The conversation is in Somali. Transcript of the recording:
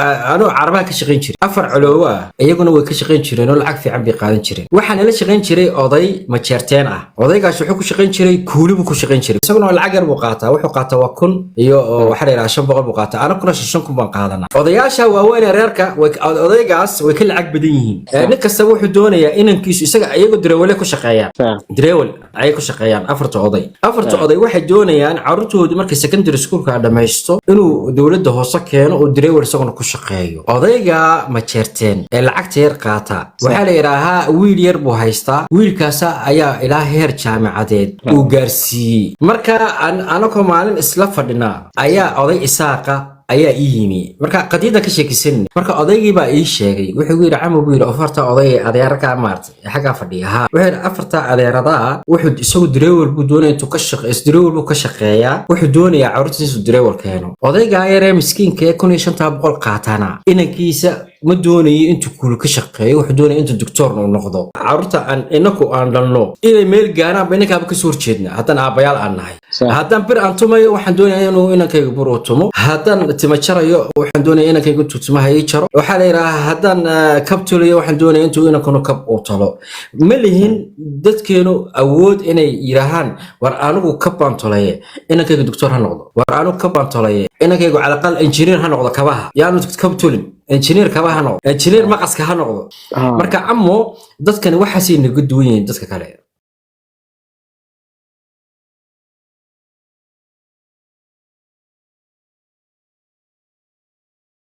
أنا عربها كشقين شري أفر علوة يقولون وكشقين شري نقول العك في عبي قادن شري وحنا لا شقين شري قضي متشرتين قضي قاش وحكو شقين شري كولو بكو شقين شري سقنا العقر بقاطة وحقاطة وكن وحري عشان بقى بقاطة أنا كنا شنكم بنقاضنا قضياشها وين ريركا قضي قاس وكل عق بدينهم نكسبوا حدونيا إن كيس يسقى يقول دريول كو شقيان دريول أيكو شقيان أفرت قضي واحد دونيا عرضه دمرك سكندري سكول كهذا ما يستو إنه دولة هوسا كانوا ودريول سقنا كو شقيو قضيقا ما تشرتين العقد يرقاتا وحال يراها ويل يربو هايستا ويل كاسا أيا إلى هير جامعاديد وغارسي مركا أنا كمالين إسلافدنا أيا قضي إساقا ayaa ii yimi marka qadiida ka sheekisan marka odaygii baa ii sheegay wuxuu yiri camo buu yiri afarta oday adeerka maartay xaga fadhiya wuxuu afarta adeerada wuxuu isagu dareewal buu doonay intuu ka shaqeeyo dareewal buu ka shaqeeyaa wuxuu doonayaa carruurtiisa dareewal keeno odayga ayare miskiinka 1500 qaatana inankiisa ma doonayo intuu kuul ka shaqeeyo wuxuu doonayaa intuu doctor noqdo carruurta aan inaku aan dhalno inay meel gaaraan baynaga ka soo horjeedna haddana aabayaal aan nahay haddaan bir aan tumayo waxaan doonayaa inuu inankayga bur u tumo haddaan timajarayo waxaan doonayaa inankayga tutumaha ii jaro waxa la yiraahdaa haddaan kabtulayo waxaan doonayaa intuu inankuna kab u talo ma lihin dadkeenu awood inay yiraahaan war anigu kabaan tolaye inankayga doctor ha noqdo war anigu kabaan tolaye inankayga cala aqal engineer ha noqdo kabaha yaanu kabtulin engineer kabaha noqdo engineer maqaska ha noqdo marka ammo dadkani waxa si naga duwan yihiin dadka kale